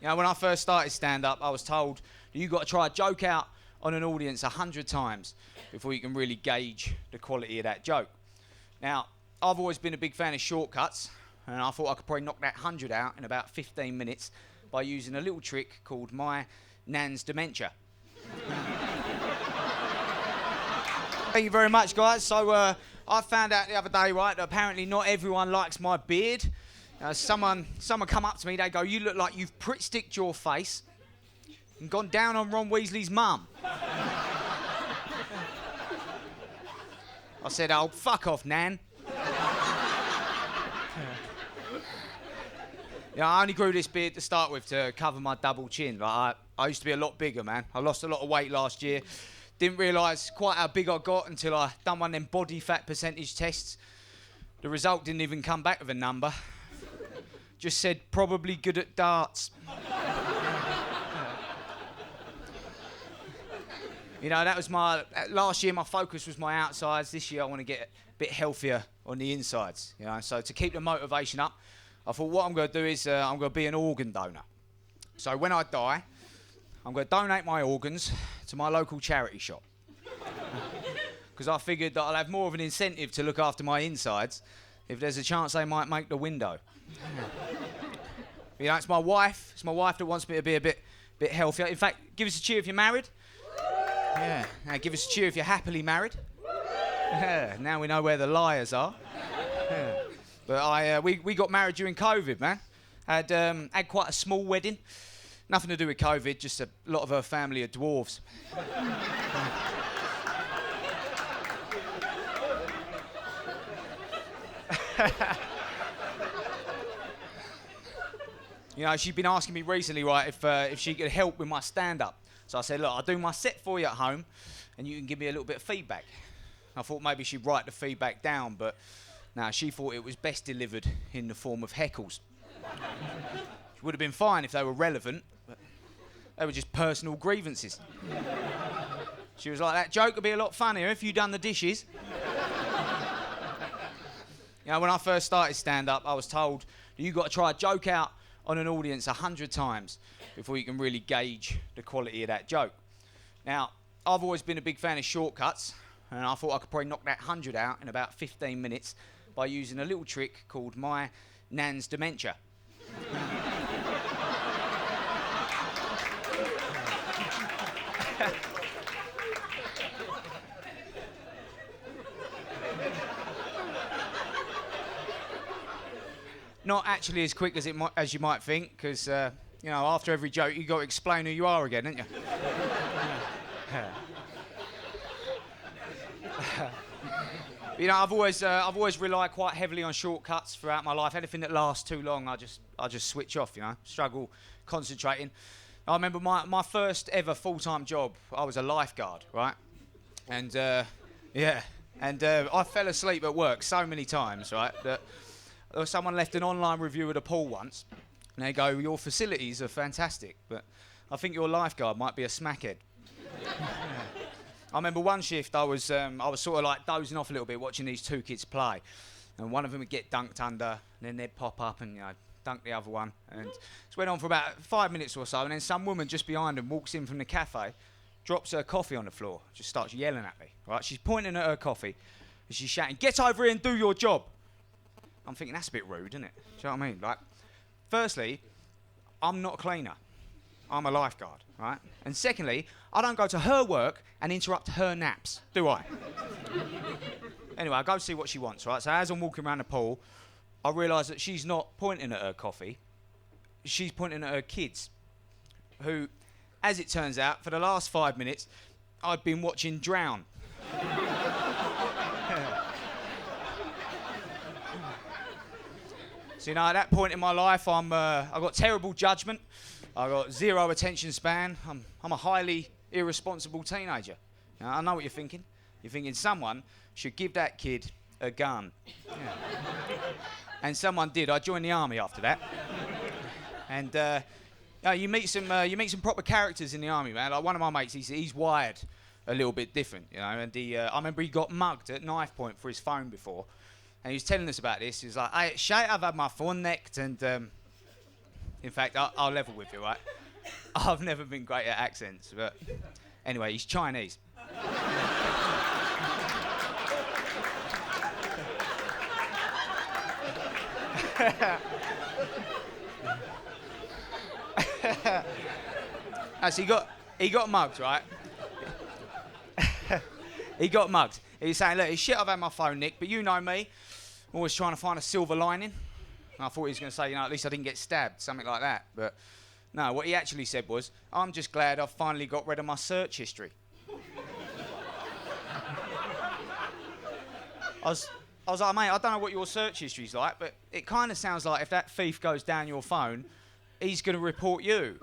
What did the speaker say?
You know, when I first started stand-up, I was told that you've got to try a joke out on an audience 100 times before you can really gauge the quality of that joke. Now, I've always been a big fan of shortcuts, and I thought I could probably knock that 100 out in about 15 minutes by using a little trick called my nan's dementia. Thank you very much, guys. So I found out the other day, right, that apparently not everyone likes my beard. Someone come up to me, they go, "You look like you've prick-sticked your face and gone down on Ron Weasley's mum." I said, "Oh, fuck off, Nan." Yeah, I only grew this beard to start with to cover my double chin. Like I used to be a lot bigger, man. I lost a lot of weight last year. Didn't realise quite how big I got until I done one of them body fat percentage tests. The result didn't even come back with a number. Just said, probably good at darts. You know, that was last year my focus was my outsides. This year I want to get a bit healthier on the insides. You know, so to keep the motivation up, I thought what I'm going to do is I'm going to be an organ donor. So when I die, I'm going to donate my organs to my local charity shop. Because I figured that I'll have more of an incentive to look after my insides if there's a chance they might make the window. You know, it's my wife that wants me to be a bit healthier. In fact, give us a cheer if you're married. Yeah. Now give us a cheer if you're happily married. Yeah. Now we know where the liars are. Yeah. But we got married during COVID, man. Had quite a small wedding. Nothing to do with COVID, just a lot of her family are dwarves. You know, she'd been asking me recently, right, if she could help with my stand-up. So I said, look, I'll do my set for you at home, and you can give me a little bit of feedback. I thought maybe she'd write the feedback down, but no, she thought it was best delivered in the form of heckles. It would have been fine if they were relevant, but they were just personal grievances. She was like, that joke would be a lot funnier if you'd done the dishes. You know, when I first started stand-up, I was told that you've got to try a joke out on an audience 100 times before you can really gauge the quality of that joke. Now, I've always been a big fan of shortcuts, and I thought I could probably knock that 100 out in about 15 minutes by using a little trick called my nan's dementia. Not actually as quick as you might think, because you know, after every joke you got to explain who you are again, don't you? You know, I've always relied quite heavily on shortcuts throughout my life. Anything that lasts too long, I just switch off. You know, struggle concentrating. I remember my first ever full-time job. I was a lifeguard, right? And I fell asleep at work so many times, right, that someone left an online review of the pool once, and they go, "Your facilities are fantastic, but I think your lifeguard might be a smackhead." I remember one shift I was sort of like dozing off a little bit watching these two kids play, and one of them would get dunked under, and then they'd pop up and, you know, dunk the other one, and this went on for about 5 minutes or so, and then some woman just behind them walks in from the cafe, drops her coffee on the floor, just starts yelling at me, right? She's pointing at her coffee, and she's shouting, "Get over here and do your job." I'm thinking, that's a bit rude, isn't it? Do you know what I mean? Like, firstly, I'm not a cleaner. I'm a lifeguard, right? And secondly, I don't go to her work and interrupt her naps, do I? Anyway, I go see what she wants, right? So as I'm walking around the pool, I realise that she's not pointing at her coffee. She's pointing at her kids, who, as it turns out, for the last 5 minutes, I've been watching drown. So, you know, at that point in my life, I've got terrible judgment. I've got zero attention span. I'm a highly irresponsible teenager. Now, I know what you're thinking. You're thinking someone should give that kid a gun. Yeah. And someone did. I joined the army after that. And you meet some proper characters in the army, man. Like one of my mates, he's wired a little bit different, you know. And I remember he got mugged at knife point for his phone before. And he was telling us about this. He was like, "Hey, shite, I've had my phone nicked," and In fact, I'll level with you, right? I've never been great at accents, but anyway, he's Chinese. As he got mugged, right? He got mugged. He's saying, look, it's shit I've had my phone nicked, but you know me, always trying to find a silver lining. And I thought he was going to say, you know, at least I didn't get stabbed, something like that. But no, what he actually said was, I'm just glad I've finally got rid of my search history. I was like, mate, I don't know what your search history's like, but it kind of sounds like if that thief goes down your phone, he's going to report you.